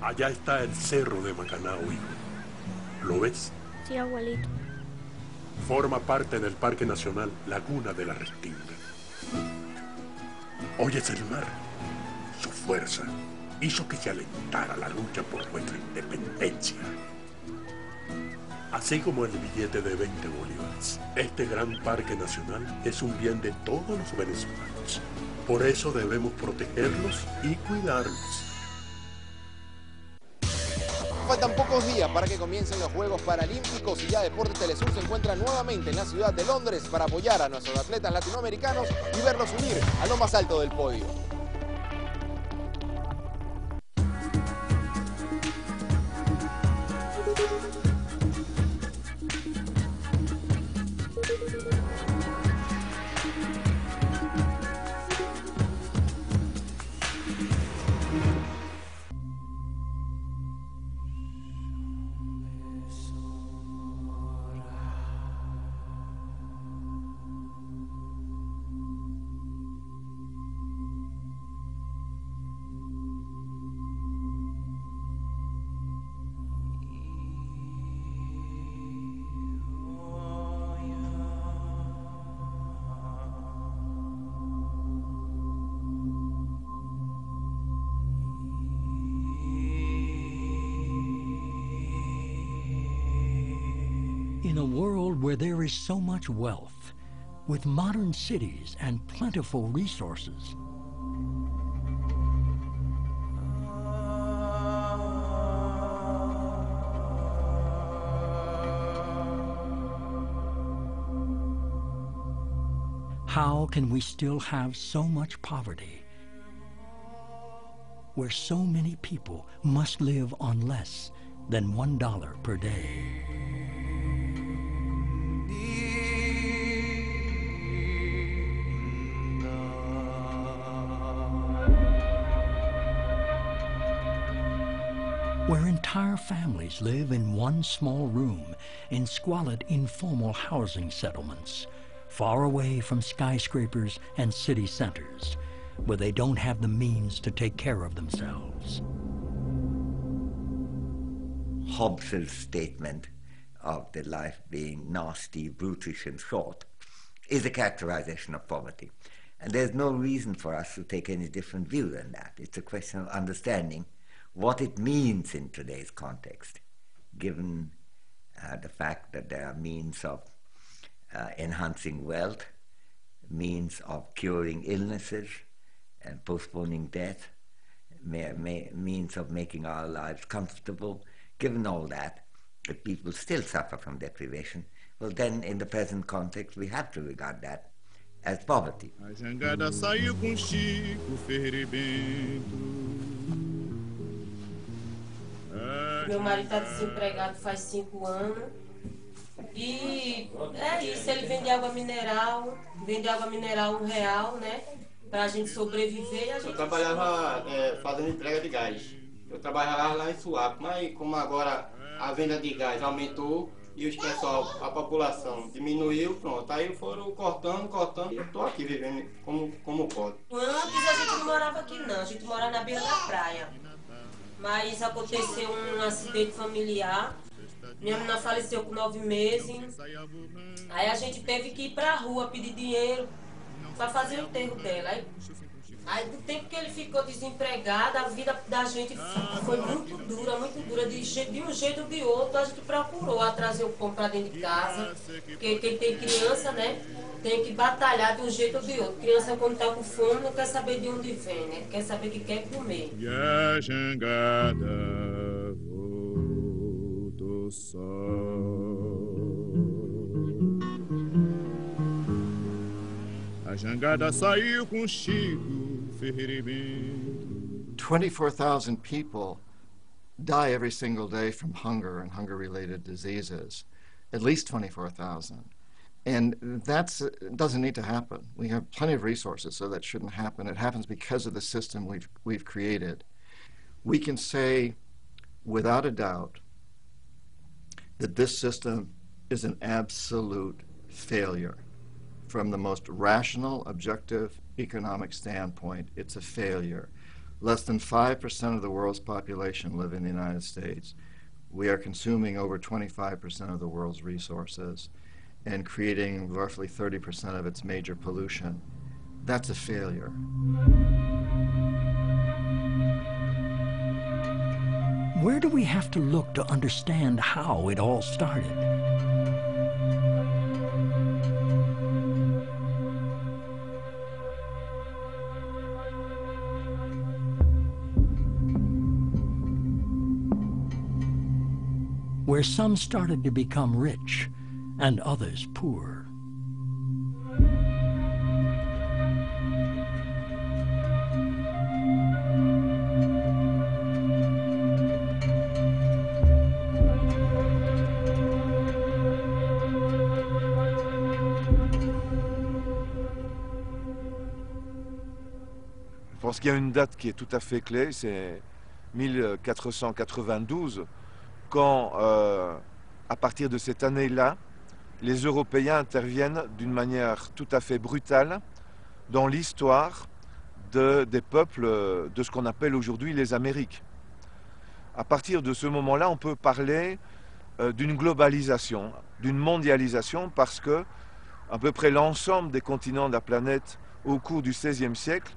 Allá está el cerro de Macanao, hijo. ¿Lo ves? Sí, abuelito. Forma parte del Parque Nacional Laguna de la Restinga. ¿Oyes el mar? Su fuerza hizo que se alentara la lucha por nuestra independencia. Así como el billete de 20 bolívares, este gran parque nacional es un bien de todos los venezolanos. Por eso debemos protegerlos y cuidarlos. Faltan pocos días para que comiencen los Juegos Paralímpicos y ya Deportes Telesur se encuentra nuevamente en la ciudad de Londres para apoyar a nuestros atletas latinoamericanos y verlos subir a lo más alto del podio. In a world where there is so much wealth, with modern cities and plentiful resources, how can we still have so much poverty, where so many people must live on less than $1 per day? Where entire families live in one small room in squalid, informal housing settlements, far away from skyscrapers and city centers, where they don't have the means to take care of themselves. Hobbes's statement of the life being nasty, brutish, and short is a characterization of poverty. And there's no reason for us to take any different view than that. It's a question of understanding what it means in today's context, given the fact that there are means of enhancing wealth, means of curing illnesses and postponing death, means of making our lives comfortable. Given all that, if people still suffer from deprivation, well then in the present context we have to regard that as poverty. A jangada saiu com Chico Ferreira e Bento. Meu marido está desempregado faz 5 anos e é isso, ele vende água mineral R$1, né? Pra gente sobreviver. A gente eu trabalhava fazendo entrega de gás. Eu trabalhava lá em Suape, mas como agora a venda de gás aumentou e os pessoal, a população diminuiu, pronto. Aí foram cortando e eu tô aqui vivendo como pode. Antes a gente não morava aqui não, a gente morava na beira da praia. Mas aconteceu um acidente familiar, minha menina faleceu com 9 meses, aí a gente teve que ir pra rua pedir dinheiro para fazer o enterro dela. Aí do tempo que ele ficou desempregado, a vida da gente foi muito dura, de um jeito ou de outro. A gente procurou trazer o pão para dentro de casa, porque quem tem criança, né, tem que batalhar de um jeito ou de outro. Criança quando tá com fome não quer saber de onde vem, né, quer saber que quer comer. E a jangada voltou só. A jangada saiu com Chico Ferreira e Bento. 24,000 people die every single day from hunger and hunger-related diseases. At least 24,000. And that doesn't need to happen. We have plenty of resources, so that shouldn't happen. It happens because of the system we've created. We can say, without a doubt, that this system is an absolute failure. From the most rational, objective, economic standpoint, it's a failure. Less than 5% of the world's population live in the United States. We are consuming over 25% of the world's resources and creating roughly 30% of its major pollution. That's a failure. Where do we have to look to understand how it all started? Where some started to become rich and others poor. Je pense qu'il y a une date qui est tout à fait clé, c'est 1492, quand, à partir de cette année-là, les Européens interviennent d'une manière tout à fait brutale dans l'histoire des peuples de ce qu'on appelle aujourd'hui les Amériques. À partir de ce moment-là, on peut parler d'une globalisation, d'une mondialisation, parce que à peu près l'ensemble des continents de la planète au cours du XVIe siècle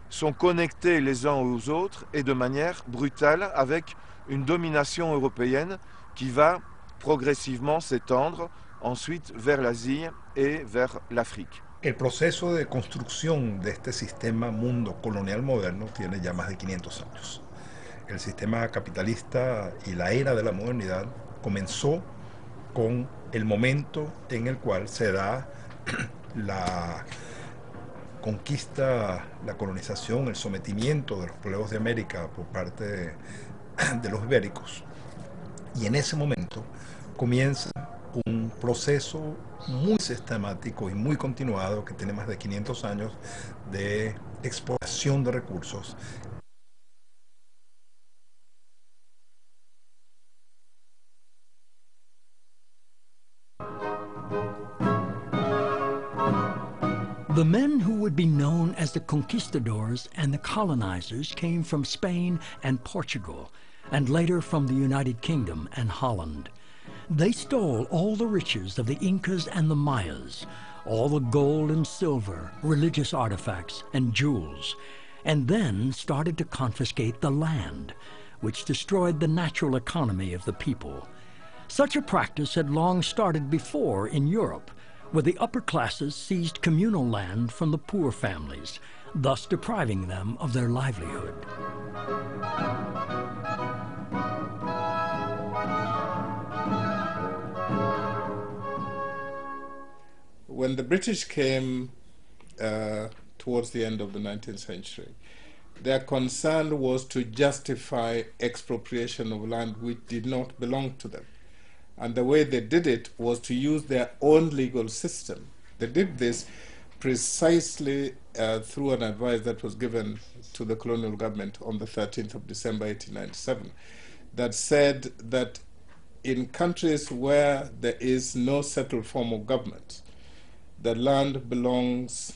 sont connectés les uns aux autres et de manière brutale avec une domination européenne qui va progresivement s'étendre ensuite vers l'Asie et vers l'Afrique. El proceso de construcción de este sistema mundo colonial moderno tiene ya más de 500 años. El sistema capitalista y la era de la modernidad comenzó con el momento en el cual se da la conquista, la colonización, el sometimiento de los pueblos de América por parte de los ibéricos. Y en ese momento comienza un proceso muy sistemático y muy continuado que tiene más de 500 años de explotación de recursos. The men who would be known as the conquistadors and the colonizers came from Spain and Portugal, and later from the United Kingdom and Holland. They stole all the riches of the Incas and the Mayas, all the gold and silver, religious artifacts, and jewels, and then started to confiscate the land, which destroyed the natural economy of the people. Such a practice had long started before in Europe, where the upper classes seized communal land from the poor families, thus depriving them of their livelihood. When the British came towards the end of the 19th century, their concern was to justify expropriation of land which did not belong to them. And the way they did it was to use their own legal system. They did this precisely through an advice that was given to the colonial government on the 13th of December 1897 that said that in countries where there is no settled form of government, the land belongs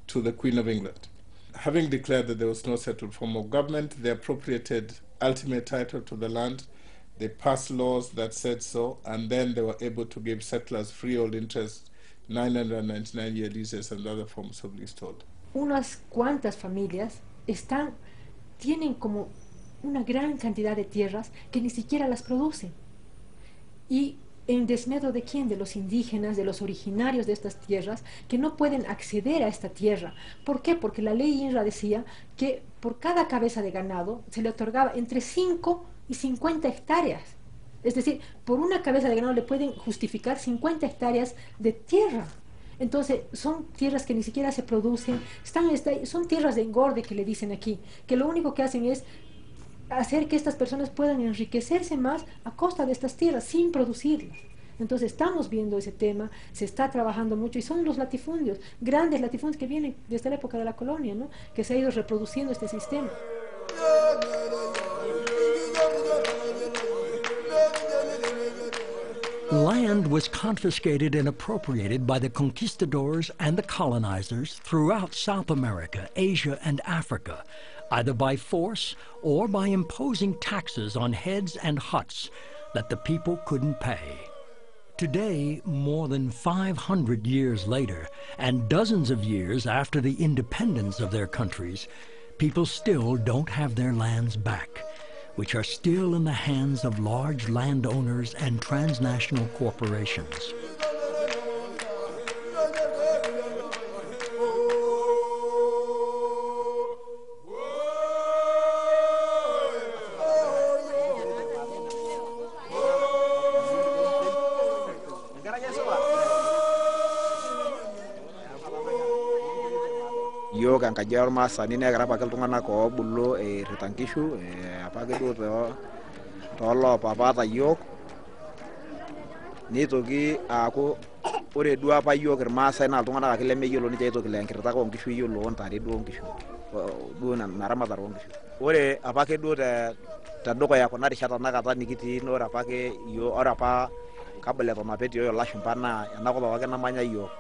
to the Queen of England. Having declared that there was no settled form of government, they appropriated ultimate title to the land. They passed laws that said so, and then they were able to give settlers freehold interest, 999-year leases, and other forms of leasehold. Unas cuantas familias tienen como una gran cantidad de tierras que ni siquiera las producen. Y en desmedro de quién, de los indígenas, de los originarios de estas tierras, que no pueden acceder a esta tierra. ¿Por qué? Porque la ley INRA decía que por cada cabeza de ganado se le otorgaba entre 5 y 50 hectáreas. Es decir, por una cabeza de ganado le pueden justificar 50 hectáreas de tierra. Entonces, son tierras que ni siquiera se producen, son tierras de engorde que le dicen aquí, que lo único que hacen es hacer que estas personas puedan enriquecerse más a costa de estas tierras, sin producirlas. Entonces, estamos viendo ese tema, se está trabajando mucho, y son los latifundios, grandes latifundios que vienen desde la época de la colonia, ¿no?, que se ha ido reproduciendo este sistema. Land was confiscated and appropriated by the conquistadors and the colonizers throughout South America, Asia, and Africa, either by force or by imposing taxes on heads and huts that the people couldn't pay. Today, more than 500 years later, and dozens of years after the independence of their countries, people still don't have their lands back, which are still in the hands of large landowners and transnational corporations. Yiok enkaji ormaasani nekira apake iltung'anak oobulu errita nkishu apake duo tooloopapa yiok, nitoki aaku ore duo apa yiok irmaasai naa iltung'anak ake lemeyiolo ninche aitoki lenkirritata oonkishu iyiolo ontare duo nkishu duo ina ramatare oonkishu. Ore apake duo tedukuya kuna rishat tanakata nikitii naa ore apake yiok, ore apa kabla eton apa etii ilashumpa naa enakop apake namanya yiok.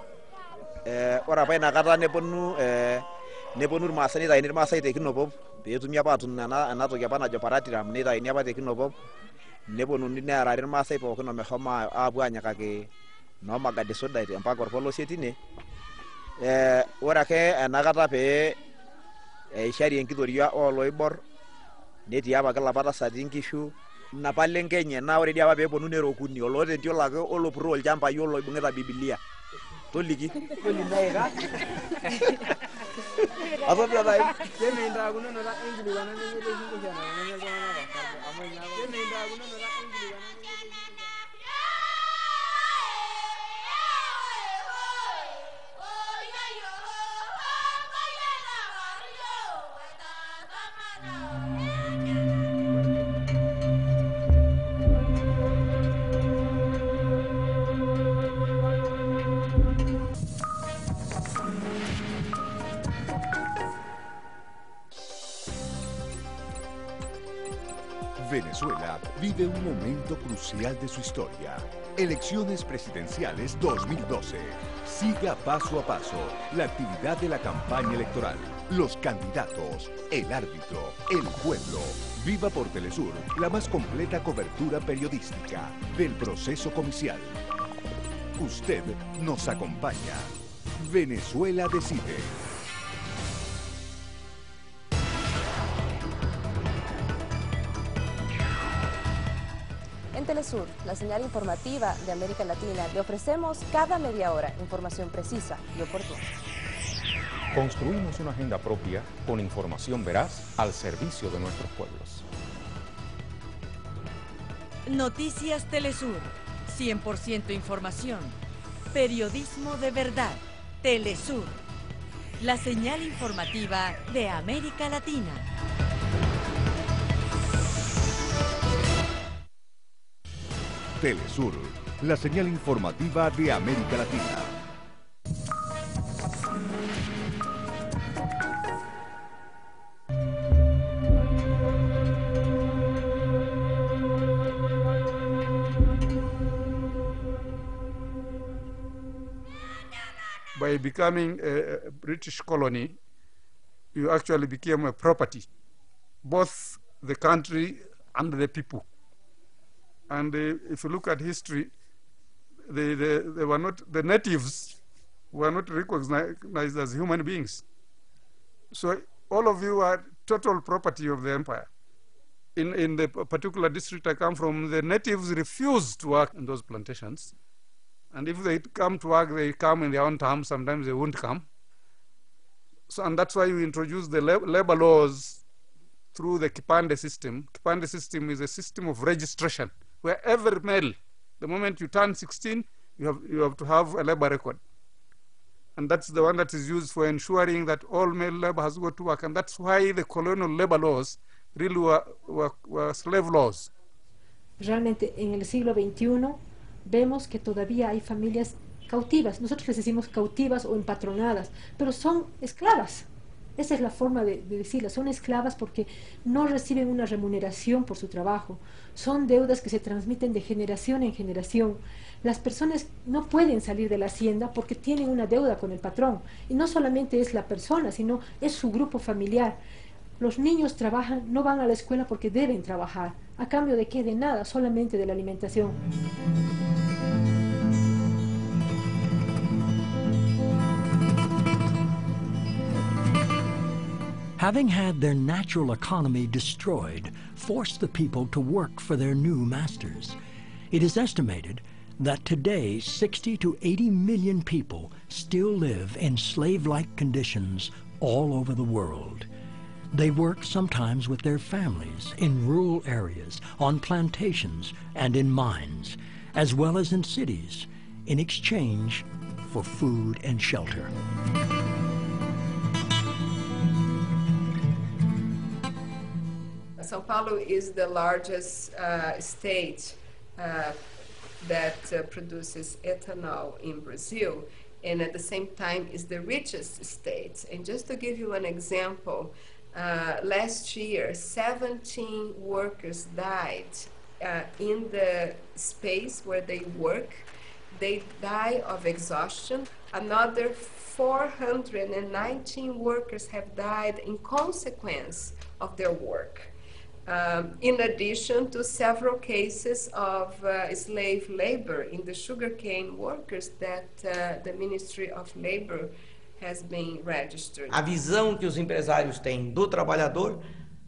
Ore apa inakata neponu irmaasai nitayuni irmaasai te Kinopop peetumi apa atum ena toki apa najo paratiram, nitayuni apa te Kinopop, neponuni neerari irmaasai pookin omeshomo aapuo anyikaki noo Magadi Suda mpaka orpolosie tine. Ore ake enakata pee eishari enkitoria ooloibor, netii apake ilapa tasati nkishu napa lenkenye, naa ore dii apa peeponu nerokuni olootentiolo ake olopurro olchambai oloibung'ita Biblia. Toliki. Venezuela vive un momento crucial de su historia. Elecciones presidenciales 2012. Siga paso a paso la actividad de la campaña electoral, los candidatos, el árbitro, el pueblo. Viva por Telesur la más completa cobertura periodística del proceso comicial. Usted nos acompaña. Venezuela decide. En Telesur, la señal informativa de América Latina, le ofrecemos cada media hora información precisa y oportuna. Construimos una agenda propia con información veraz al servicio de nuestros pueblos. Noticias Telesur, 100% información, periodismo de verdad, Telesur, la señal informativa de América Latina. Telesur, la señal informativa de América Latina. By becoming a British colony, you actually became a property, both the country and the people. And if you look at history, they were not, the natives were not recognized as human beings. So all of you are total property of the empire. In the particular district I come from, the natives refused to work in those plantations. And if they come to work, they come in their own terms. Sometimes they won't come. So, and that's why we introduced the labor laws through the Kipande system. Kipande system is a system of registration, where every male, the moment you turn 16, you have to have a labor record. And that's the one that is used for ensuring that all male labor has got to work. And that's why the colonial labor laws really were slave laws. Realmente en el siglo XXI vemos que todavía hay familias cautivas. Nosotros les decimos cautivas o empatronadas, pero son esclavas. Esa es la forma de decirlas. Son esclavas porque no reciben una remuneración por su trabajo. Son deudas que se transmiten de generación en generación. Las personas no pueden salir de la hacienda porque tienen una deuda con el patrón. Y no solamente es la persona, sino es su grupo familiar. Los niños trabajan, no van a la escuela porque deben trabajar. ¿A cambio de qué? De nada, solamente de la alimentación. Having had their natural economy destroyed, forced the people to work for their new masters. It is estimated that today 60 to 80 million people still live in slave-like conditions all over the world. They work sometimes with their families in rural areas, on plantations, and in mines, as well as in cities, in exchange for food and shelter. São Paulo is the largest state that produces ethanol in Brazil, and at the same time is the richest state. And just to give you an example, last year 17 workers died in the space where they work. They die of exhaustion. Another 419 workers have died in consequence of their work. In addition to several cases of slave labor in the sugarcane workers that the Ministry of Labor has been registered. A visão que os empresários têm do trabalhador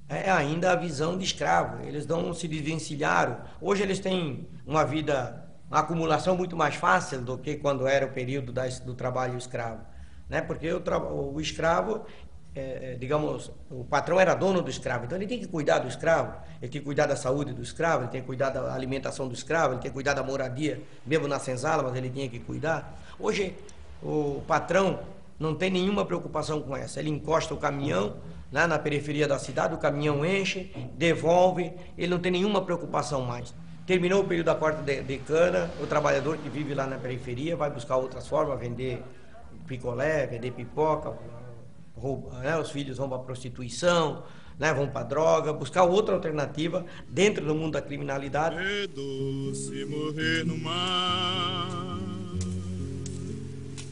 é ainda a visão de escravo. Eles não se desvencilharam. Hoje eles têm uma vida, uma acumulação muito mais fácil do que quando era o período do trabalho escravo, né? Porque o escravo, digamos, o patrão era dono do escravo, então ele tem que cuidar do escravo, ele tem que cuidar da saúde do escravo, ele tem que cuidar da alimentação do escravo, ele tem que cuidar da moradia, mesmo na senzala, mas ele tinha que cuidar. Hoje o patrão não tem nenhuma preocupação com essa, ele encosta o caminhão lá na periferia da cidade, o caminhão enche, devolve, ele não tem nenhuma preocupação mais. Terminou o período da corta de cana, o trabalhador que vive lá na periferia vai buscar outras formas, vender picolé, vender pipoca, né, os filhos vão para a prostituição, né, vão para a droga, buscar outra alternativa dentro do mundo da criminalidade. É doce morrer no mar,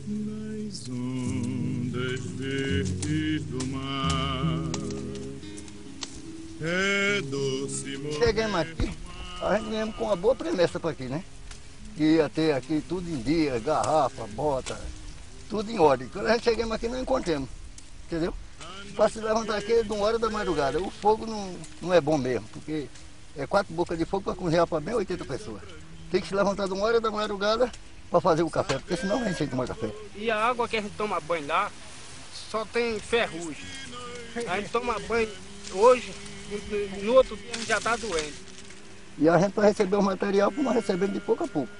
nas ondas verdes do mar. É doce morrer. Chegamos aqui, a gente viemos com uma boa promessa para aqui, né? Que ia ter aqui tudo em dia, garrafa, bota, tudo em ordem. Quando a gente chegamos aqui, não encontramos. Entendeu? Para se levantar aqui de 1 hora da madrugada. O fogo não é bom mesmo, porque é 4 bocas de fogo para cozinhar para bem 80 pessoas. Tem que se levantar de 1 hora da madrugada para fazer o café, porque senão a gente tem que tomar café. E a água que a gente toma banho lá só tem ferrugem. A gente toma banho hoje, no outro dia a gente já está doente. E a gente para receber o material, como recebendo de pouco a pouco.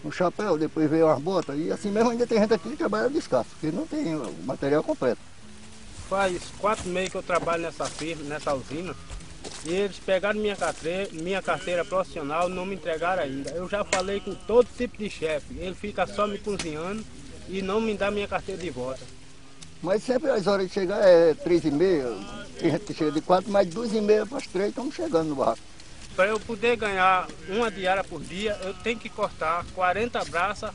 Um chapéu, depois veio as botas, e assim mesmo ainda tem gente aqui que trabalha descalço, porque não tem o material completo. Faz 4 meses que eu trabalho nessa firma, nessa usina, e eles pegaram minha carteira profissional, não me entregaram ainda. Eu já falei com todo tipo de chefe, ele fica só me cozinhando e não me dá minha carteira de volta. Mas sempre as horas de chegar é 3h30, tem gente que chega de 4, mas 2h30 para as 3 estamos chegando no barco. Para eu poder ganhar uma diária por dia, eu tenho que cortar 40 braças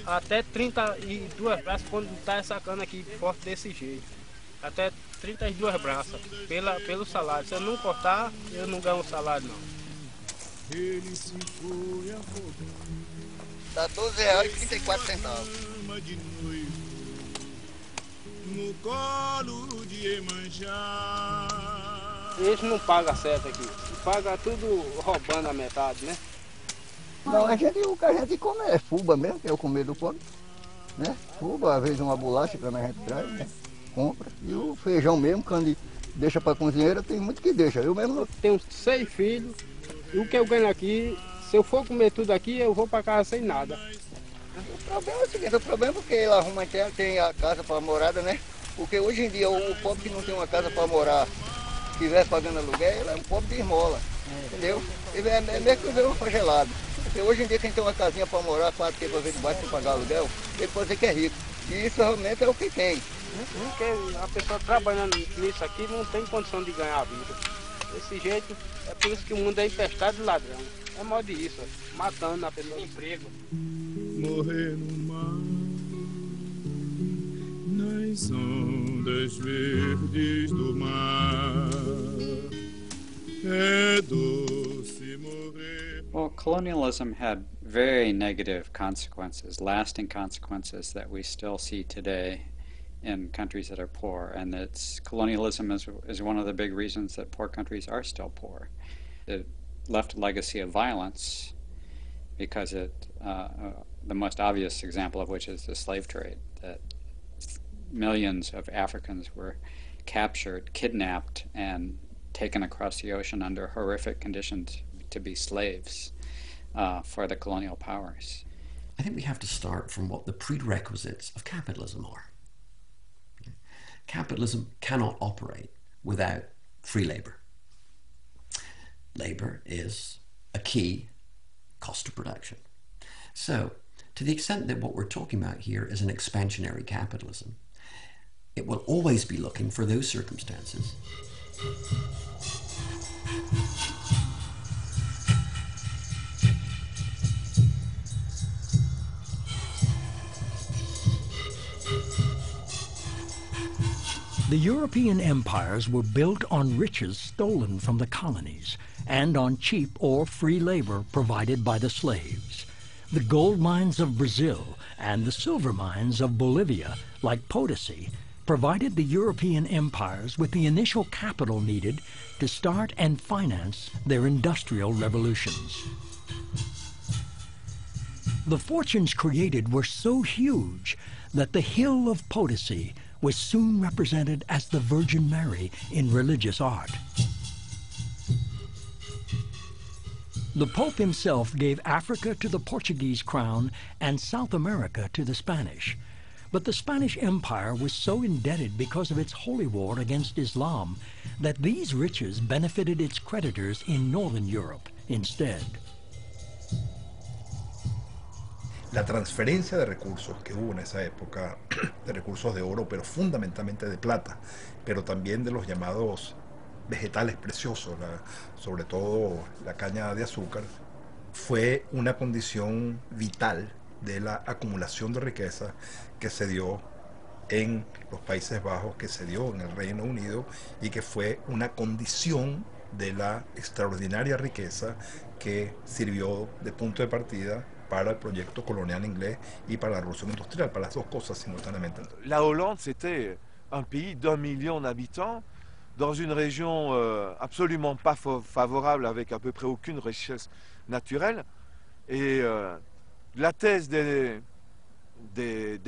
até 32 braças quando está essa cana aqui forte desse jeito. Até 32 braças pelo salário. Se eu não cortar, eu não ganho salário não. Ele se foi Está R$12,34. No colo de Iemanjá. Eles não pagam certo aqui. Paga tudo roubando a metade, né? Não, o que a gente come é fuba mesmo, que é o comer do pobre. Né? Fuba, às vezes uma bolacha que a gente traz, né? Compra. E o feijão mesmo, quando deixa para a cozinheira, tem muito que deixa. Eu mesmo tenho 6 filhos, e o que eu ganho aqui, se eu for comer tudo aqui, eu vou para casa sem nada. O problema é o seguinte, o problema é porque ele arruma tem a casa para morada, né? Porque hoje em dia o pobre que não tem uma casa para morar, estiver pagando aluguel, ele é um pobre de esmola, entendeu? Ele é mesmo que viver um congelado. Porque hoje em dia quem tem uma casinha para morar, 4 tempos a vez de baixo sem pagar aluguel, ele pode dizer que é rico. E isso realmente é o que tem. Porque a pessoa trabalhando nisso aqui não tem condição de ganhar a vida. Desse jeito, é por isso que o mundo é empestado de ladrão. É mal de isso, matando a pessoa de emprego. Morrer no mar, nas ondas verdes do mar. É doce morrer. Well, colonialism had very negative consequences, lasting consequences that we still see today in countries that are poor. And colonialism is one of the big reasons that poor countries are still poor. It left a legacy of violence because the most obvious example of which is the slave trade, that millions of Africans were captured, kidnapped, and taken across the ocean under horrific conditions to be slaves for the colonial powers. I think we have to start from what the prerequisites of capitalism are. Okay. Capitalism cannot operate without free labor. Labor is a key cost of production. So, to the extent that what we're talking about here is an expansionary capitalism, it will always be looking for those circumstances The European empires were built on riches stolen from the colonies and on cheap or free labor provided by the slaves. The gold mines of Brazil and the silver mines of Bolivia, like Potosi, provided the European empires with the initial capital needed to start and finance their industrial revolutions. The fortunes created were so huge that the hill of Potosi was soon represented as the Virgin Mary in religious art. The Pope himself gave Africa to the Portuguese crown and South America to the Spanish. But the Spanish Empire was so indebted because of its holy war against Islam that these riches benefited its creditors in Northern Europe instead. La transferencia de recursos que hubo en esa época, de recursos de oro, pero fundamentalmente de plata, pero también de los llamados vegetales preciosos, sobre todo la caña de azúcar, fue una condición vital de la acumulación de riqueza que se dio en los Países Bajos, que se dio en el Reino Unido y que fue una condición de la extraordinaria riqueza que sirvió de punto de partida para el proyecto colonial inglés y para la revolución industrial, para las dos cosas simultáneamente. La Hollande, c'était un pays d'1 million d'habitants, dans une région absolument pas favorable, avec à peu près aucune richesse naturelle. Et la thèse des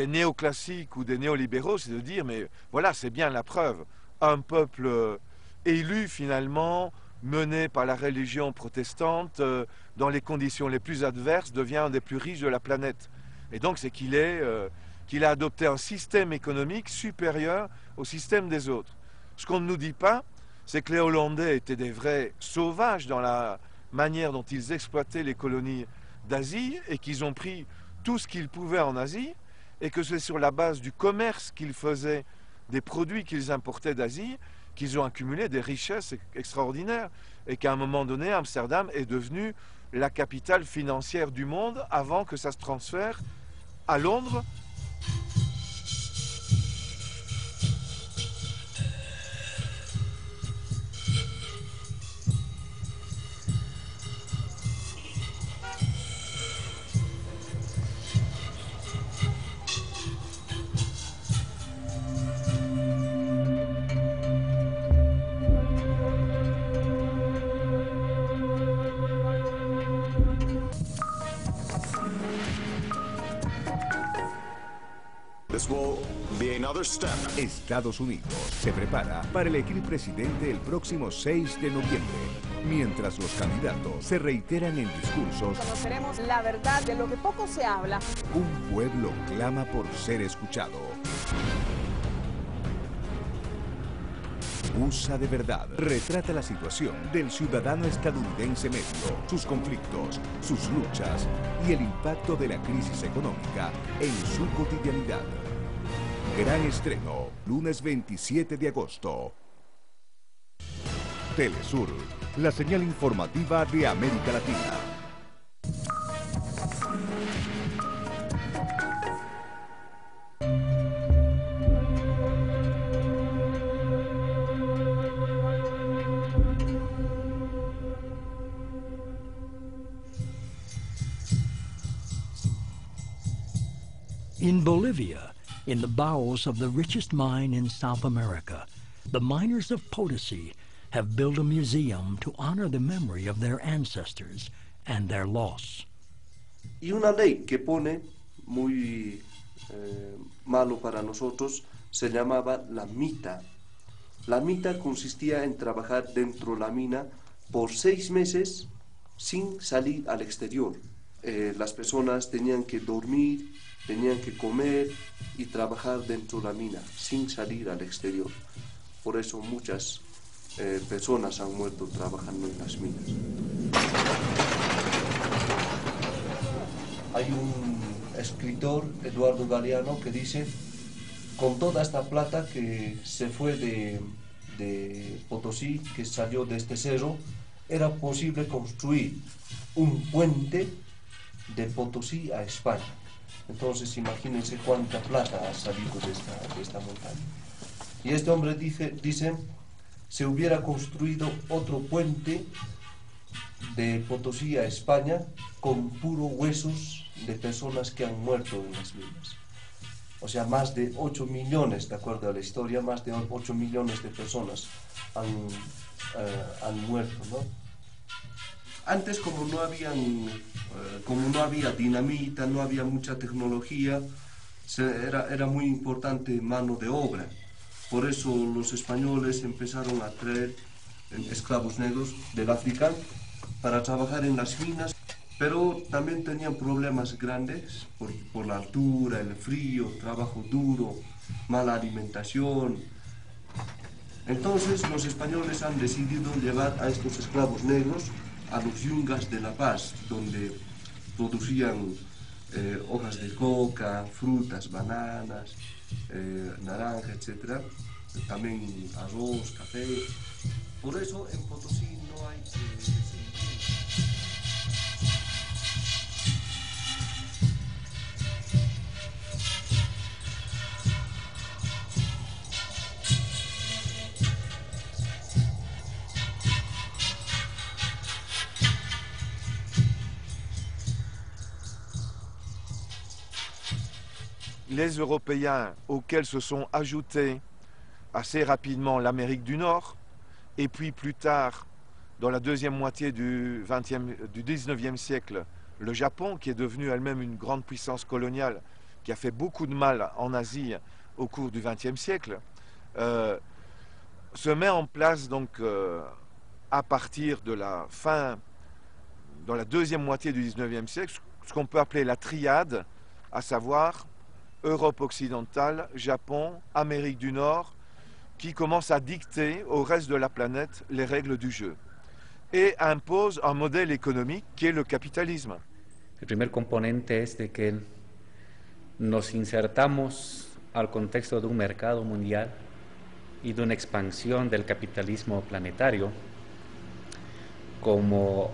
néoclassiques ou des néolibéraux, c'est de dire, mais voilà, c'est bien la preuve. Un peuple élu, finalement, mené par la religion protestante, dans les conditions les plus adverses, devient un des plus riches de la planète. Et donc c'est qu'il a adopté un système économique supérieur au système des autres. Ce qu'on ne nous dit pas, c'est que les Hollandais étaient des vrais sauvages dans la manière dont ils exploitaient les colonies d'Asie et qu'ils ont pris tout ce qu'ils pouvaient en Asie et que c'est sur la base du commerce qu'ils faisaient des produits qu'ils importaient d'Asie qu'ils ont accumulé des richesses extraordinaires et qu'à un moment donné, Amsterdam est devenue la capitale financière du monde avant que ça se transfère à Londres. Estados Unidos se prepara para elegir presidente el próximo 6 de noviembre, mientras los candidatos se reiteran en discursos. Conoceremos la verdad de lo que poco se habla. Un pueblo clama por ser escuchado. USA de Verdad retrata la situación del ciudadano estadounidense medio, sus conflictos, sus luchas y el impacto de la crisis económica en su cotidianidad. Gran estreno, lunes 27 de agosto. Telesur, la señal informativa de América Latina. In Bolivia, in the bowels of the richest mine in South America, the miners of Potosi have built a museum to honor the memory of their ancestors and their loss. Y una ley que pone muy malo para nosotros se llamaba la mita. La mita consistía en trabajar dentro de la mina por 6 meses sin salir al exterior. Las personas tenían que dormir, tenían que comer y trabajar dentro de la mina sin salir al exterior. Por eso muchas personas han muerto trabajando en las minas. Hay un escritor, Eduardo Galeano, que dice: con toda esta plata que se fue de Potosí, que salió de este cerro, era posible construir un puente de Potosí a España. Entonces imagínense cuánta plata ha salido de esta montaña. Y este hombre dice, se hubiera construido otro puente de Potosí a España con puro huesos de personas que han muerto en las minas. O sea, más de 8 millones, de acuerdo a la historia, más de 8 millones de personas han muerto, ¿no? Antes, como no había dinamita, no había mucha tecnología, era muy importante mano de obra. Por eso los españoles empezaron a traer esclavos negros del África para trabajar en las minas, pero también tenían problemas grandes por la altura, el frío, trabajo duro, mala alimentación. Entonces los españoles han decidido llevar a estos esclavos negros a los yungas de La Paz, donde producían hojas de coca, frutas, bananas, naranja, etc. También arroz, café. Por eso en Potosí no hay... Les Européens auxquels se sont ajoutés assez rapidement l'Amérique du Nord, et puis plus tard, dans la deuxième moitié du 19e siècle, le Japon, qui est devenu elle-même une grande puissance coloniale, qui a fait beaucoup de mal en Asie au cours du XXe siècle, se met en place donc à partir de la fin, dans la deuxième moitié du XIXe siècle, ce qu'on peut appeler la triade, à savoir Europe occidentale, Japon, Amérique du Nord, qui commence à dicter au reste de la planète les règles du jeu et impose un modèle économique qui est le capitalisme. El primer componente es de que nos insertamos al contexto de un mercado mundial y de una expansión del capitalismo planetario como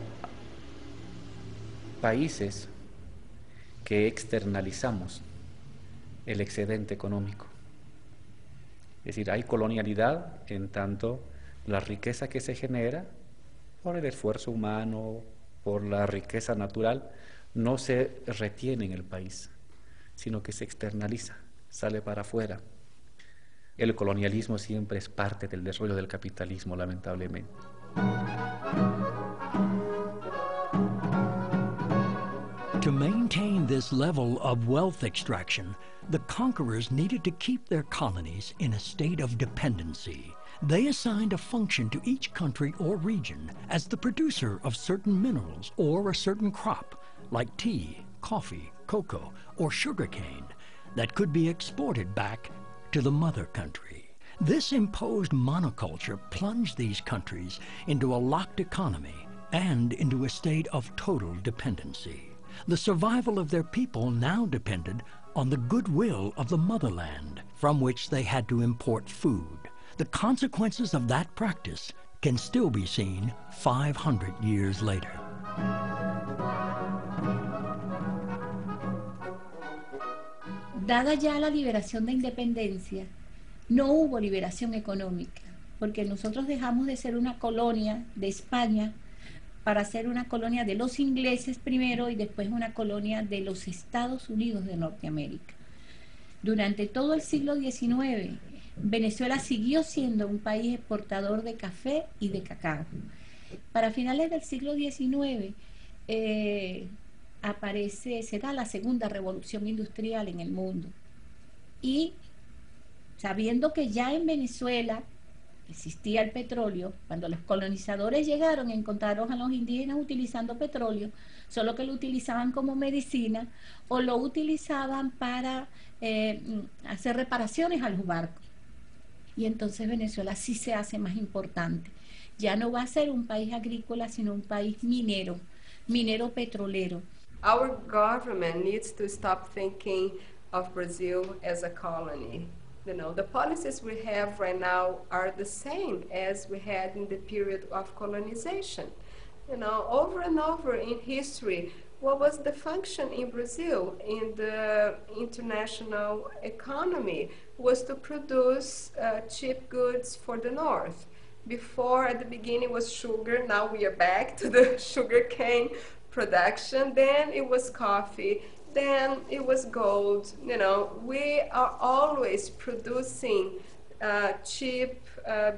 países que externalizamos el excedente económico. Es decir, hay colonialidad en tanto la riqueza que se genera por el esfuerzo humano, por la riqueza natural, no se retiene en el país, sino que se externaliza, sale para afuera. El colonialismo siempre es parte del desarrollo del capitalismo, lamentablemente. To maintain this level of wealth extraction, the conquerors needed to keep their colonies in a state of dependency. They assigned a function to each country or region as the producer of certain minerals or a certain crop, like tea, coffee, cocoa, or sugarcane, that could be exported back to the mother country. This imposed monoculture plunged these countries into a locked economy and into a state of total dependency. The survival of their people now depended on the goodwill of the motherland, from which they had to import food. The consequences of that practice can still be seen 500 years later. Dada ya la liberación de independencia, no hubo liberación económica, porque nosotros dejamos de ser una colonia de España para ser una colonia de los ingleses primero y después una colonia de los Estados Unidos de Norteamérica. Durante todo el siglo XIX, Venezuela siguió siendo un país exportador de café y de cacao. Para finales del siglo XIX se da la segunda revolución industrial en el mundo. Y sabiendo que ya en Venezuela existía el petróleo, cuando los colonizadores llegaron, encontraron a los indígenas utilizando petróleo, solo que lo utilizaban como medicina o lo utilizaban para hacer reparaciones a los barcos. Y entonces Venezuela sí se hace más importante. Ya no va a ser un país agrícola, sino un país minero petrolero. Our government needs to stop thinking of Brazil as a colony. You know, the policies we have right now are the same as we had in the period of colonization. You know, over and over in history, what was the function in Brazil in the international economy was to produce cheap goods for the North. Before, at the beginning, was sugar. Now we are back to the sugarcane production. Then it was coffee. Then it was gold. You know, we are always producing cheap,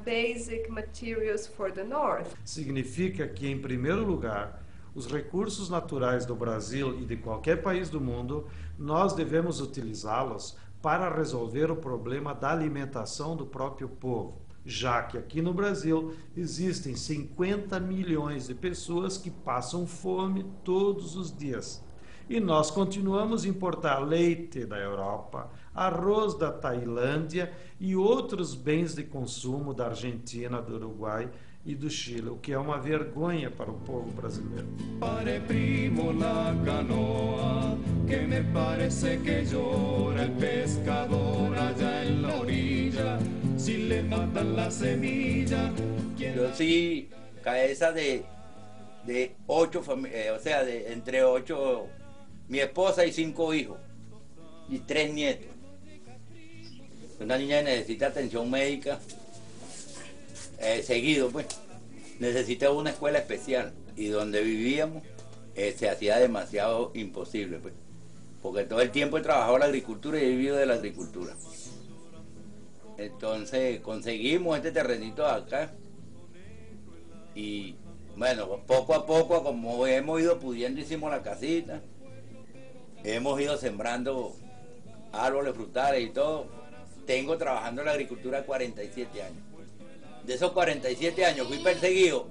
basic materials for the North. Significa que, em primeiro lugar, os recursos naturais do Brasil e de qualquer país do mundo, nós devemos utilizá-los para resolver o problema da alimentação do próprio povo, já que aqui no Brasil existem 50 milhões de pessoas que passam fome todos os dias. E nós continuamos a importar leite da Europa, arroz da Tailândia e outros bens de consumo da Argentina, do Uruguai e do Chile, o que é uma vergonha para o povo brasileiro. Pare primo la canoa, que me parece que llora el pescador allá en la orilla, si le matan la semilla. Yo soy cabeza de 8 familias, o sea, entre 8, mi esposa y 5 hijos y 3 nietos. Una niña necesita atención médica seguido, pues. Necesitaba una escuela especial y donde vivíamos se hacía demasiado imposible, pues. Porque todo el tiempo he trabajado en la agricultura y he vivido de la agricultura. Entonces conseguimos este terrenito acá y bueno, poco a poco, como hemos ido pudiendo, hicimos la casita, hemos ido sembrando árboles frutales y todo. Tengo trabajando en la agricultura 47 años. De esos 47 años fui perseguido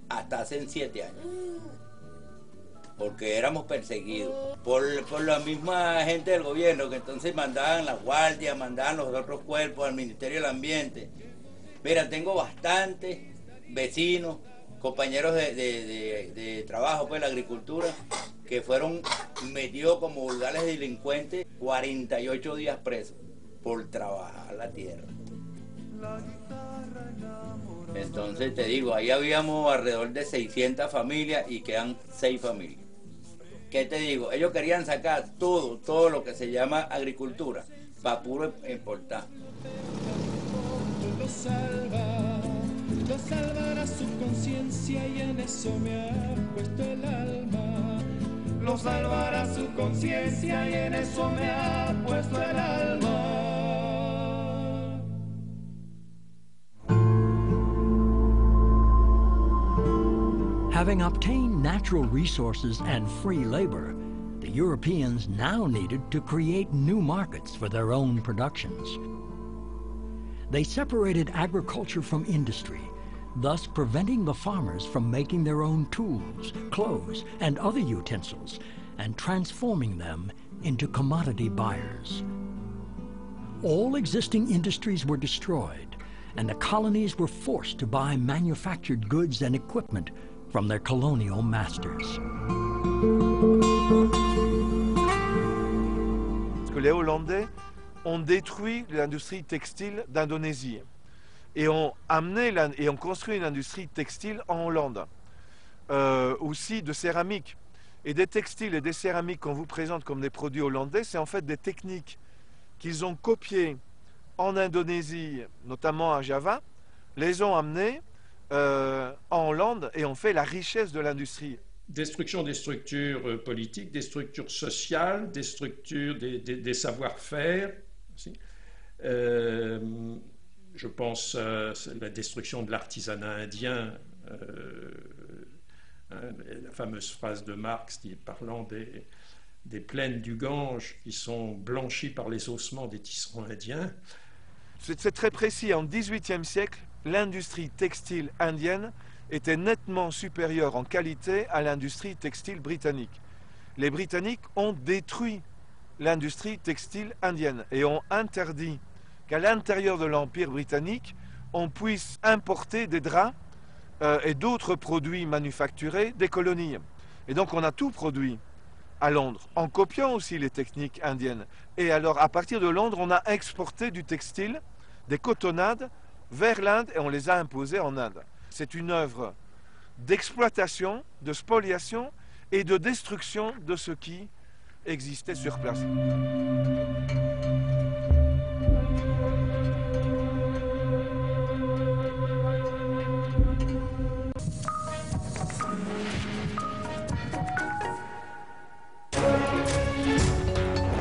hasta hace 7 años. Porque éramos perseguidos por la misma gente del gobierno, que entonces mandaban la guardia, mandaban los otros cuerpos al Ministerio del Ambiente. Mira, tengo bastantes vecinos, compañeros de trabajo, pues, de la agricultura, que fueron metidos como vulgares delincuentes 48 días presos por trabajar la tierra. Entonces te digo, ahí habíamos alrededor de 600 familias y quedan 6 familias. ¿Qué te digo? Ellos querían sacar todo lo que se llama agricultura para puro importar. Lo salvará su conciencia y en eso me ha puesto el alma. Lo salvará su conciencia y en eso me ha puesto el alma. Having obtained natural resources and free labor, the Europeans now needed to create new markets for their own productions. They separated agriculture from industry, thus preventing the farmers from making their own tools, clothes, and other utensils, and transforming them into commodity buyers. All existing industries were destroyed, and the colonies were forced to buy manufactured goods and equipment from their colonial masters. Parce que les Hollandais ont détruit l'industrie textile d'Indonésie et ont construit une industrie textile en Hollande, aussi de céramique. Et des textiles et des céramiques qu'on vous présente comme des produits hollandais, c'est en fait des techniques qu'ils ont copiées en Indonésie, notamment à Java, les ont amenées en Hollande et ont fait la richesse de l'industrie. Destruction des structures politiques, des structures sociales, des structures, des savoir-faire. aussi. Je pense la destruction de l'artisanat indien, la fameuse phrase de Marx parlant des plaines du Gange qui sont blanchies par les ossements des tisserands indiens. C'est très précis. En XVIIIe siècle, l'industrie textile indienne était nettement supérieure en qualité à l'industrie textile britannique. Les Britanniques ont détruit l'industrie textile indienne et ont interdit qu'à l'intérieur de l'Empire britannique, on puisse importer des draps et d'autres produits manufacturés des colonies. Et donc on a tout produit à Londres, en copiant aussi les techniques indiennes. Et alors à partir de Londres, on a exporté du textile, des cotonnades, vers l'Inde et on les a imposées en Inde. C'est une œuvre d'exploitation, de spoliation et de destruction de ce qui existait sur place.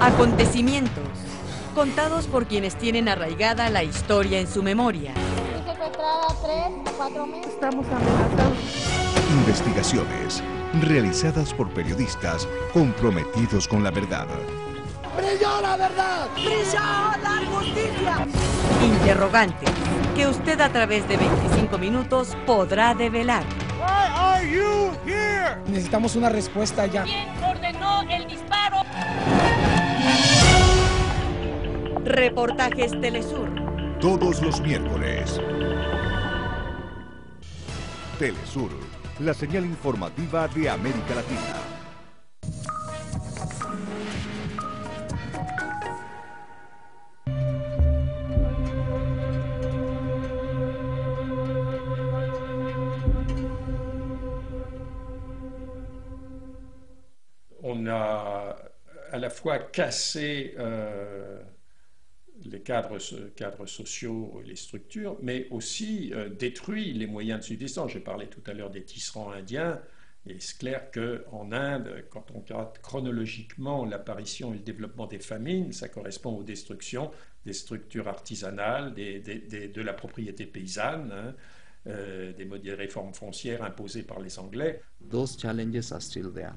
Acontecimientos, contados por quienes tienen arraigada la historia en su memoria. Secuestrada 3 a 4 meses. Estamos amenazados. Investigaciones realizadas por periodistas comprometidos con la verdad. ¡Brilló la verdad! ¡Brilló la justicia! Interrogantes, que usted a través de 25 minutos podrá develar. Why are you here? Necesitamos una respuesta ya. ¿Quién ordenó el disparo? Reportajes Telesur. Todos los miércoles. Telesur, la señal informativa de América Latina. On a à la fois cassé les cadres sociaux et les structures, mais aussi détruit les moyens de subsistance. J'ai parlé tout à l'heure des tisserands indiens, et c'est clair qu'en Inde, quand on regarde chronologiquement l'apparition et le développement des famines, ça correspond aux destructions des structures artisanales, de la propriété paysanne, hein, des réformes foncières imposées par les Anglais. Those challenges are still there.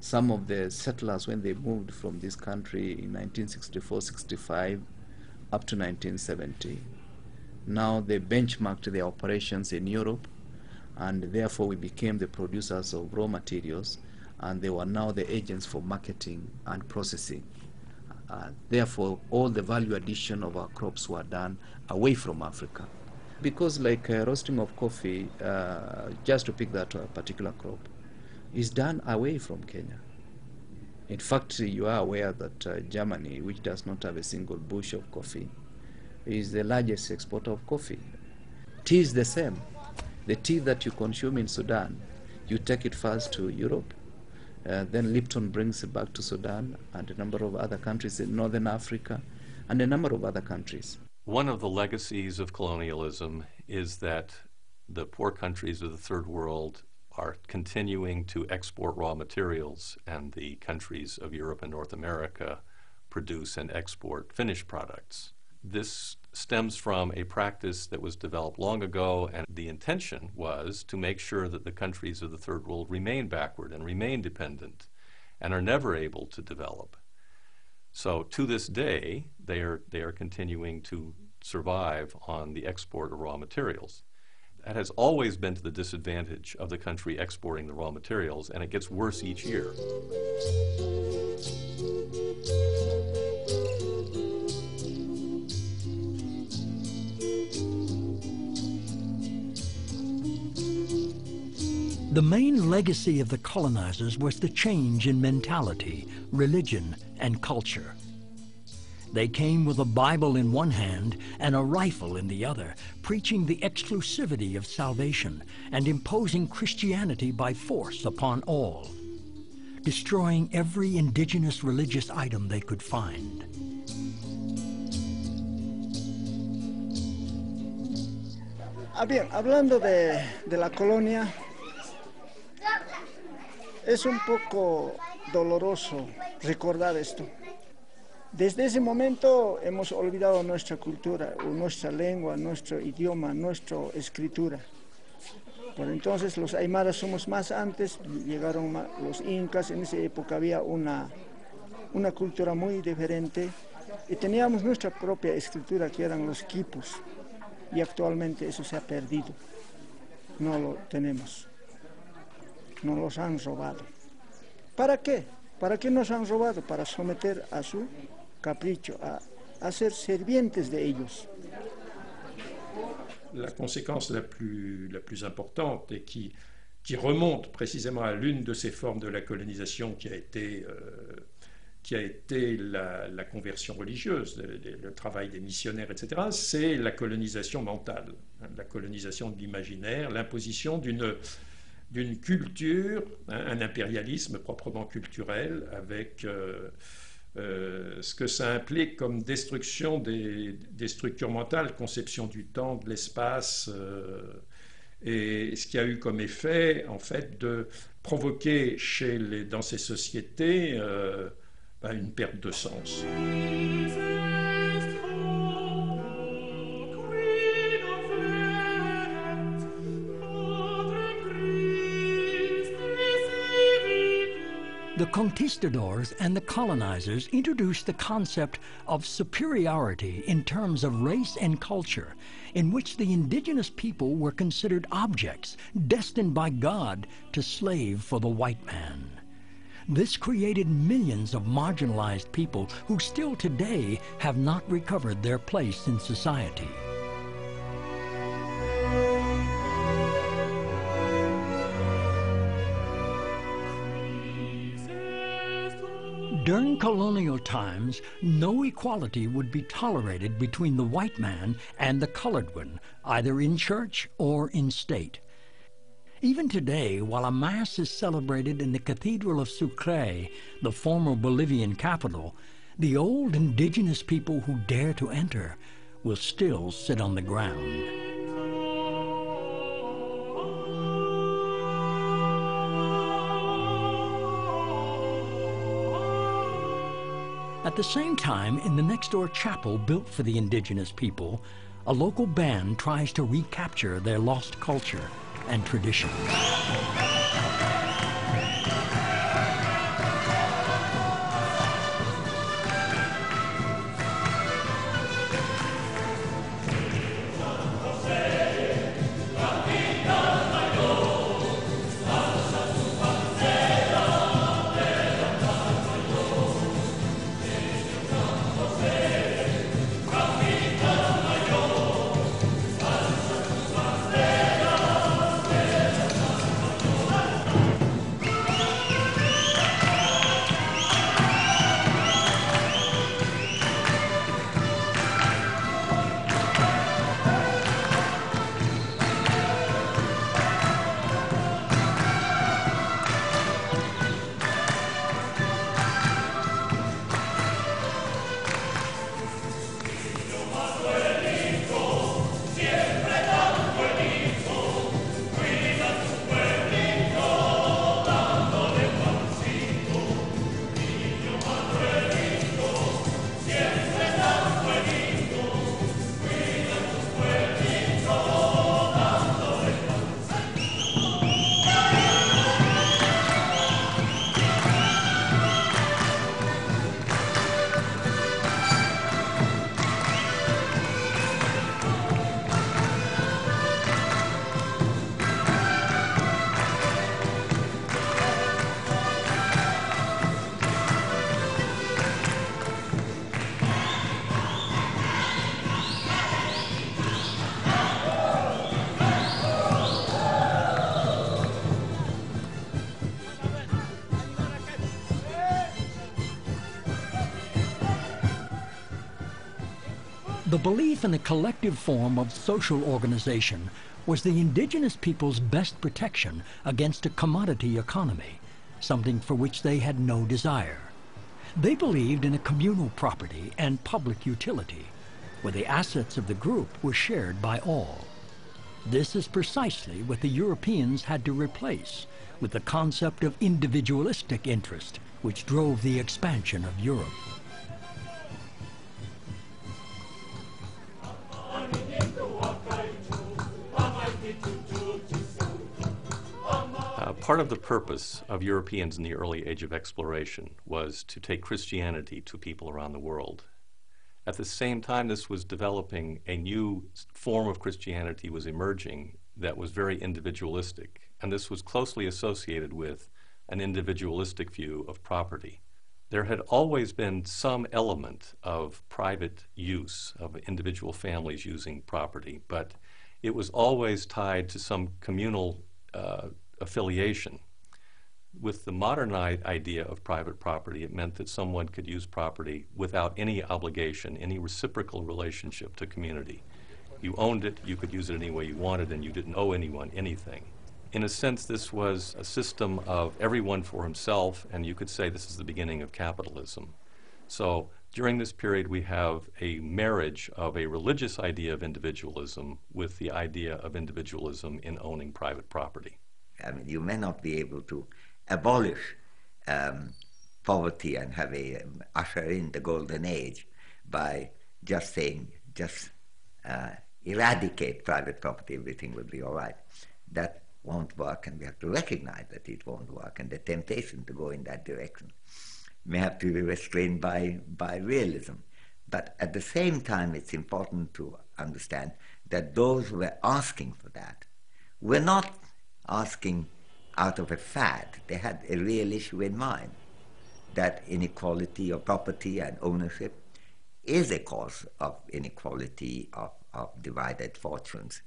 Some of the settlers, when they moved from this country in 1964-65 up to 1970, now they benchmarked their operations in Europe, and therefore we became the producers of raw materials, and they were now the agents for marketing and processing. Therefore, all the value addition of our crops were done away from Africa. Because like roasting of coffee, just to pick that particular crop, is done away from Kenya. In fact, you are aware that Germany, which does not have a single bush of coffee, is the largest exporter of coffee. Tea is the same. The tea that you consume in Sudan, you take it first to Europe, then Lipton brings it back to Sudan and a number of other countries in Northern Africa and a number of other countries. One of the legacies of colonialism is that the poor countries of the third world are continuing to export raw materials, and the countries of Europe and North America produce and export finished products. This stems from a practice that was developed long ago, and the intention was to make sure that the countries of the third world remain backward and remain dependent and are never able to develop. So to this day, they are continuing to survive on the export of raw materials. That has always been to the disadvantage of the country exporting the raw materials, and it gets worse each year. The main legacy of the colonizers was the change in mentality, religion, and culture. They came with a Bible in one hand and a rifle in the other, preaching the exclusivity of salvation and imposing Christianity by force upon all, destroying every indigenous religious item they could find. Bien, hablando de la colonia, es un poco doloroso recordar esto. Desde ese momento hemos olvidado nuestra cultura, nuestra lengua, nuestro idioma, nuestra escritura. Por entonces los aymaras somos más antes, llegaron los incas, en esa época había una cultura muy diferente y teníamos nuestra propia escritura que eran los quipus y actualmente eso se ha perdido, no lo tenemos, nos los han robado. ¿Para qué? ¿Para qué nos han robado? Para someter a su capricho, a ser servientes de ellos. La conséquence la plus importante et qui remonte précisément à l'une de ces formes de la colonisation qui a été la conversion religieuse, le travail des missionnaires, etc., c'est la colonisation mentale, la colonisation de l'imaginaire, l'imposition d'une culture, un impérialisme proprement culturel avec ce que ça implique comme destruction des structures mentales, conception du temps, de l'espace, et ce qui a eu comme effet, en fait, de provoquer dans ces sociétés une perte de sens. The conquistadors and the colonizers introduced the concept of superiority in terms of race and culture, in which the indigenous people were considered objects destined by God to slave for the white man. This created millions of marginalized people who still today have not recovered their place in society. During colonial times, no equality would be tolerated between the white man and the colored one, either in church or in state. Even today, while a Mass is celebrated in the Cathedral of Sucre, the former Bolivian capital, the old indigenous people who dare to enter will still sit on the ground. At the same time, in the next-door chapel built for the indigenous people, a local band tries to recapture their lost culture and tradition. The belief in a collective form of social organization was the indigenous people's best protection against a commodity economy, something for which they had no desire. They believed in a communal property and public utility, where the assets of the group were shared by all. This is precisely what the Europeans had to replace with the concept of individualistic interest, which drove the expansion of Europe. Part of the purpose of Europeans in the early age of exploration was to take Christianity to people around the world. At the same time this was developing, a new form of Christianity was emerging that was very individualistic, and this was closely associated with an individualistic view of property. There had always been some element of private use, of individual families using property, but it was always tied to some communal affiliation. With the modern idea of private property, it meant that someone could use property without any obligation, any reciprocal relationship to community. You owned it, you could use it any way you wanted, and you didn't owe anyone anything. In a sense, this was a system of everyone for himself, and you could say this is the beginning of capitalism. So during this period, we have a marriage of a religious idea of individualism with the idea of individualism in owning private property. I mean, you may not be able to abolish poverty and have usher in the golden age by just saying, eradicate private property, everything will be all right. That won't work, and we have to recognize that it won't work, and the temptation to go in that direction may have to be restrained by realism. But at the same time, it's important to understand that those who were asking for that were not asking out of a fad. They had a real issue in mind, that inequality of property and ownership is a cause of inequality, of divided fortunes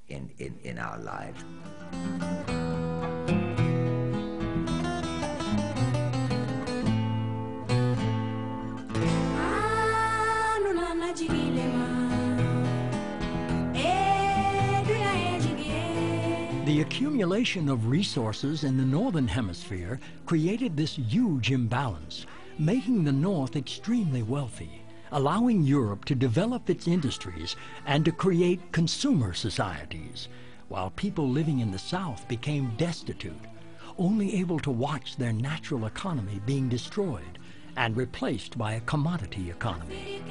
in our lives. The accumulation of resources in the Northern Hemisphere created this huge imbalance, making the North extremely wealthy, allowing Europe to develop its industries and to create consumer societies, while people living in the South became destitute, only able to watch their natural economy being destroyed and replaced by a commodity economy.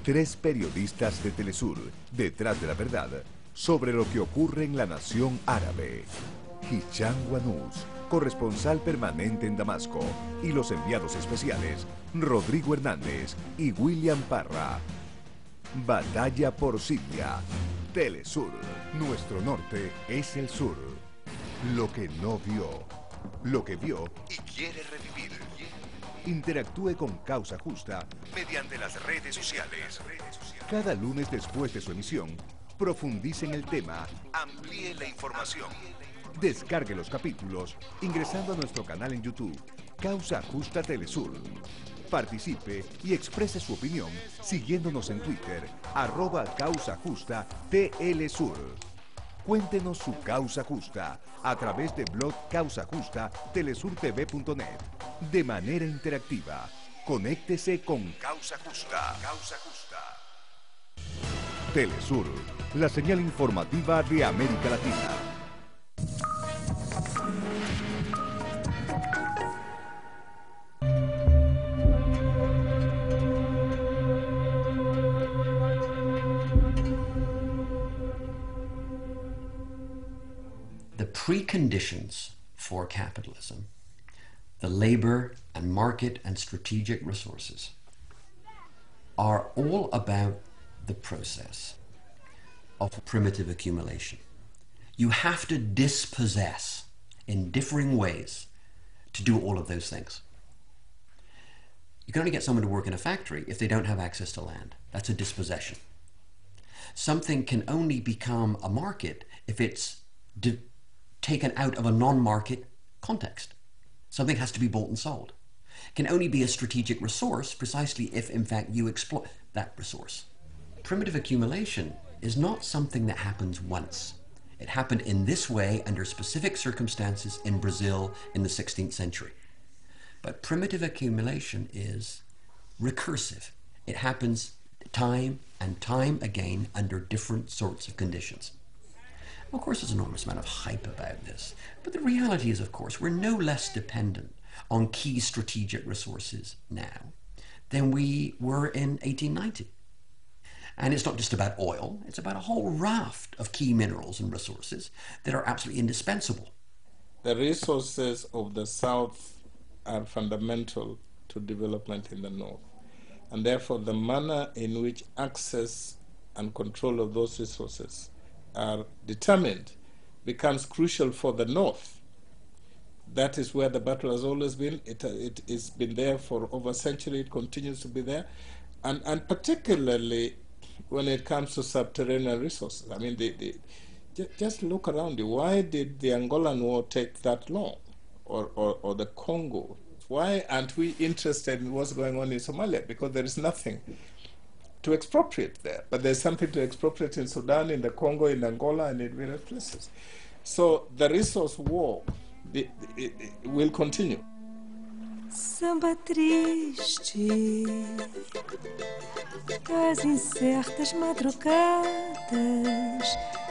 Tres periodistas de Telesur, detrás de la verdad, sobre lo que ocurre en la nación árabe. Hicham Wanous, corresponsal permanente en Damasco, y los enviados especiales, Rodrigo Hernández y William Parra. Batalla por Siria. Telesur. Nuestro norte es el sur. Lo que no vio. Lo que vio y quiere revivir. Interactúe con Causa Justa mediante las redes sociales. Cada lunes después de su emisión, profundice en el tema, amplíe la información. Descargue los capítulos ingresando a nuestro canal en YouTube, Causa Justa Telesur. Participe y exprese su opinión siguiéndonos en Twitter, @CausaJustaTLSur. Cuéntenos su causa justa a través de blog Causa Justa telesurtv.net. De manera interactiva, conéctese con Causa Justa. Causa Justa. Telesur, la señal informativa de América Latina. The preconditions for capitalism, the labor and market and strategic resources, are all about the process of primitive accumulation. You have to dispossess in differing ways to do all of those things. You can only get someone to work in a factory if they don't have access to land. That's a dispossession. Something can only become a market if it's taken out of a non-market context. Something has to be bought and sold. It can only be a strategic resource precisely if, in fact, you exploit that resource. Primitive accumulation is not something that happens once. It happened in this way under specific circumstances in Brazil in the 16th century. But primitive accumulation is recursive. It happens time and time again under different sorts of conditions. Of course, there's an enormous amount of hype about this, but the reality is, of course, we're no less dependent on key strategic resources now than we were in 1890. And it's not just about oil, it's about a whole raft of key minerals and resources that are absolutely indispensable. The resources of the South are fundamental to development in the North. And therefore, the manner in which access and control of those resources are determined becomes crucial for the North. That is where the battle has always been. It's been there for over a century. It continues to be there. And particularly when it comes to subterranean resources. I mean, just look around you. Why did the Angolan War take that long? Or the Congo? Why aren't we interested in what's going on in Somalia? Because there is nothing to expropriate there. But there's something to expropriate in Sudan, in the Congo, in Angola, and in various places. So the resource war it will continue. Samba triste, as incertas madrugadas,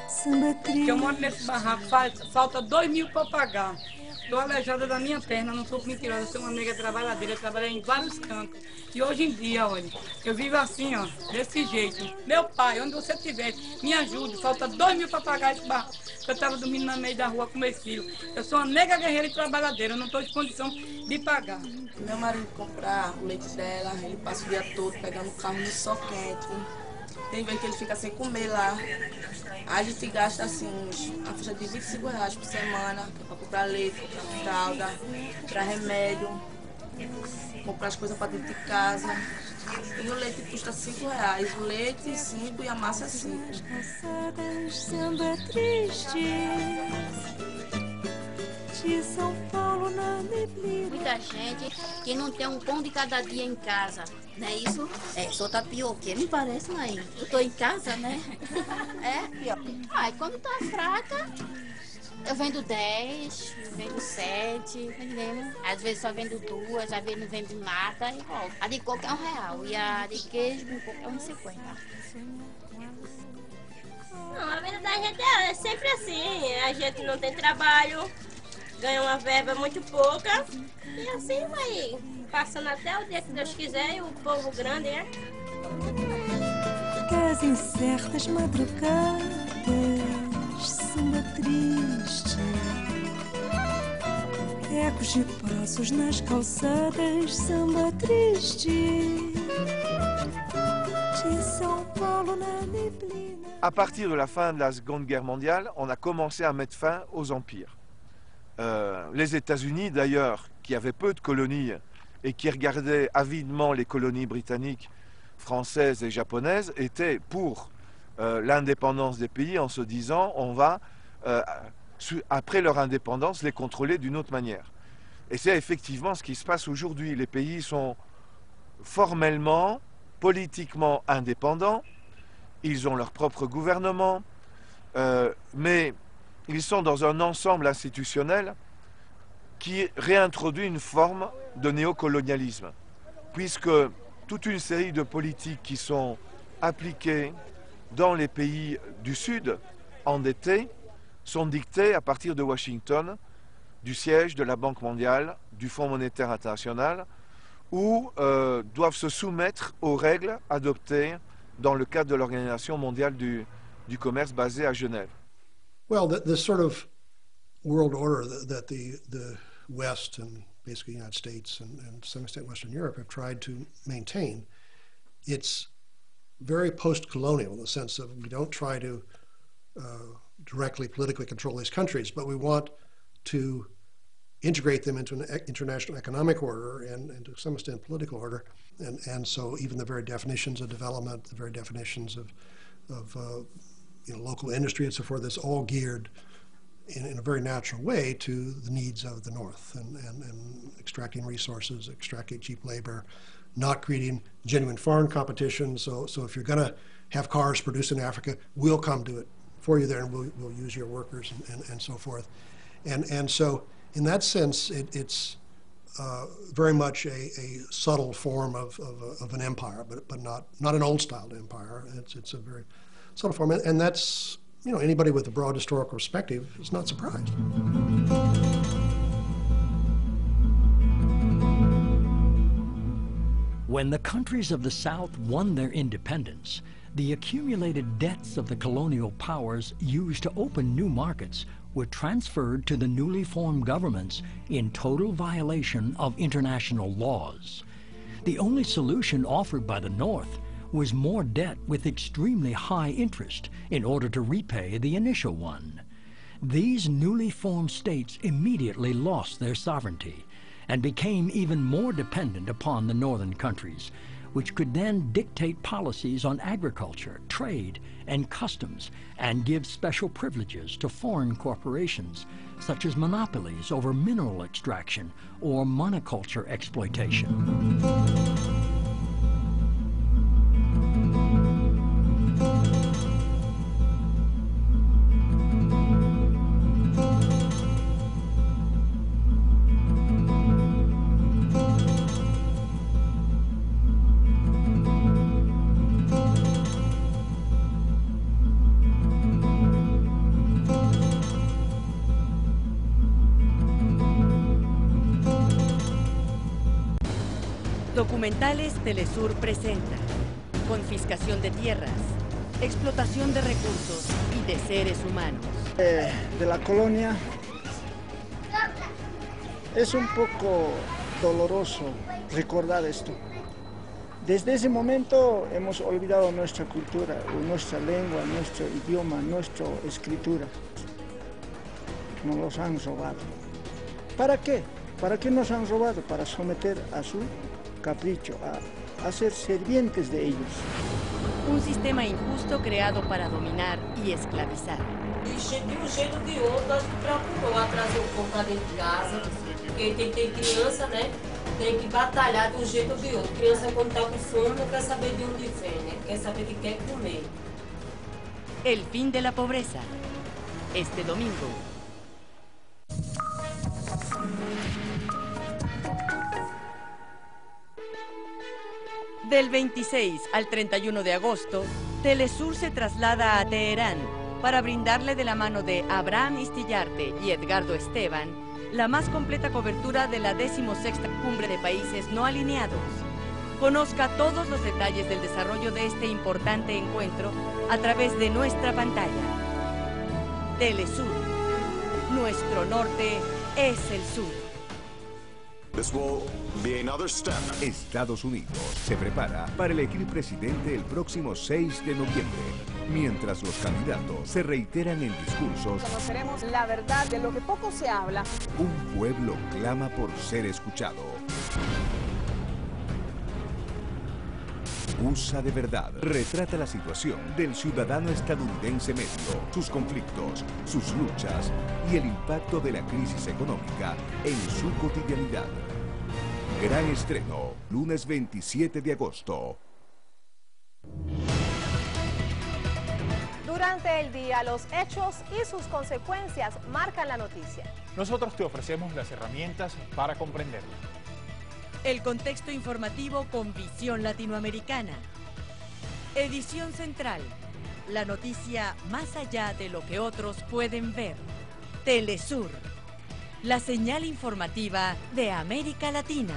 samba triste. Eu moro nesse barraco, falta 2.000 para pagar. Estou aleijada da minha perna, não sou mentirosa, sou uma nega trabalhadeira, trabalhei em vários cantos. E hoje em dia, olha, eu vivo assim, ó, desse jeito. Meu pai, onde você estiver, me ajude, falta 2.000 para pagar esse barraco. Eu estava dormindo no meio da rua com meus filhos. Eu sou uma nega guerreira e trabalhadeira, eu não estou em condição de pagar. Meu marido comprar o leite dela, ele passa o dia todo pegando o carro no sol quente. Tem vezes que ele fica sem comer lá. A gente gasta assim, uma faixa de R$25 por semana, que é para comprar leite, comprar fralda, comprar remédio, comprar as coisas para dentro de casa. E o leite custa R$5. O leite 5 e a massa 5. Samba triste de São Paulo na neblina. Muita gente que não tem um pão de cada dia em casa, não é isso? É, sou tapioqueira, me parece, mãe. Eu tô em casa, né? É? Ai, quando tá fraca, eu vendo 10, vendo 7, entendeu? Às vezes só vendo 2, às vezes não vendo nada e volto. A de coco é R$1 e a de queijo com coco é R$1,50. Não, a verdade é sempre assim, a gente não tem trabalho, ganha uma verba muito pouca e assim vai passando até o dia que Deus quiser e o povo grande, né? As incertas madrugadas, samba triste, ecos de passos nas calçadas, samba triste de São Paulo na neblina. À partir de la fin de la Seconde Guerre mondiale, on a commencé à mettre fin aux empires. Les États-Unis, d'ailleurs, qui avaient peu de colonies et qui regardaient avidement les colonies britanniques, françaises et japonaises, étaient pour l'indépendance des pays en se disant on va, après leur indépendance, les contrôler d'une autre manière. Et c'est effectivement ce qui se passe aujourd'hui. Les pays sont formellement, politiquement indépendants, ils ont leur propre gouvernement, mais ils sont dans un ensemble institutionnel qui réintroduit une forme de néocolonialisme, puisque toute une série de politiques qui sont appliquées dans les pays du Sud, endettés, sont dictées à partir de Washington, du siège de la Banque mondiale, du Fonds monétaire international, ou doivent se soumettre aux règles adoptées dans le cadre de l'Organisation mondiale du commerce basée à Genève. Well, the sort of world order that the West and basically the United States and to some extent Western Europe have tried to maintain, it's very post-colonial in the sense of we don't try to directly politically control these countries, but we want to integrate them into an international economic order and to some extent political order. And so even the very definitions of development, the very definitions of local industry and so forth, is all geared in a very natural way to the needs of the North and extracting resources, extracting cheap labor, not creating genuine foreign competition. So if you're going to have cars produced in Africa, we'll come do it for you there and we'll use your workers and so forth. And so in that sense, it's very much a subtle form of an empire, but not an old-style empire. It's a very subtle form, and that's anybody with a broad historical perspective is not surprised. When the countries of the South won their independence, the accumulated debts of the colonial powers used to open new markets were transferred to the newly formed governments in total violation of international laws. The only solution offered by the North was more debt with extremely high interest in order to repay the initial one. These newly formed states immediately lost their sovereignty and became even more dependent upon the northern countries, which could then dictate policies on agriculture, trade, and customs, and give special privileges to foreign corporations, such as monopolies over mineral extraction or monoculture exploitation. Documentales Telesur presenta confiscación de tierras, explotación de recursos y de seres humanos. De la colonia es un poco doloroso recordar esto. Desde ese momento hemos olvidado nuestra cultura, nuestra lengua, nuestro idioma, nuestra escritura. Nos los han robado. ¿Para qué? ¿Para qué nos han robado? Para someter a su capricho, a ser sirvientes de ellos. Un sistema injusto creado para dominar y esclavizar. De um jeito ou de outro, acho que procurou trazer o povo para dentro de casa, porque tem criança, né? Tem que batalhar de um jeito ou de outro. Criança, quando está com fome, não quer saber de onde vem, né? Quer saber que quer comer. El fin de la pobreza. Este domingo. Del 26 al 31 de agosto, Telesur se traslada a Teherán para brindarle de la mano de Abraham Istillarte y Edgardo Esteban la más completa cobertura de la 16ª Cumbre de Países No Alineados. Conozca todos los detalles del desarrollo de este importante encuentro a través de nuestra pantalla. Telesur. Nuestro norte es el sur. Estados Unidos se prepara para elegir presidente el próximo 6 de noviembre, mientras los candidatos se reiteran en discursos. Conoceremos la verdad de lo que poco se habla. Un pueblo clama por ser escuchado. USA de Verdad retrata la situación del ciudadano estadounidense medio, sus conflictos, sus luchas y el impacto de la crisis económica en su cotidianidad. Gran estreno, lunes 27 de agosto. Durante el día, los hechos y sus consecuencias marcan la noticia. Nosotros te ofrecemos las herramientas para comprenderlo. El contexto informativo con visión latinoamericana. Edición central. La noticia más allá de lo que otros pueden ver. Telesur. La señal informativa de América Latina.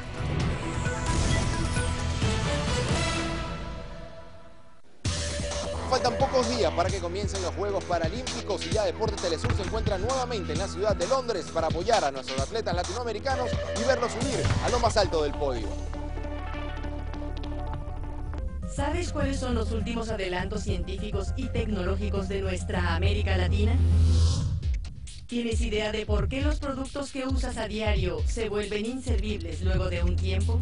Faltan pocos días para que comiencen los Juegos Paralímpicos y ya Deportes Telesur se encuentra nuevamente en la ciudad de Londres para apoyar a nuestros atletas latinoamericanos y verlos subir a lo más alto del podio. ¿Sabes cuáles son los últimos adelantos científicos y tecnológicos de nuestra América Latina? ¿Tienes idea de por qué los productos que usas a diario se vuelven inservibles luego de un tiempo?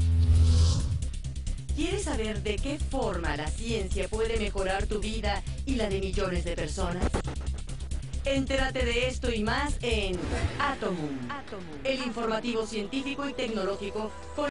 ¿Quieres saber de qué forma la ciencia puede mejorar tu vida y la de millones de personas? Entérate de esto y más en Atomum, el informativo científico y tecnológico con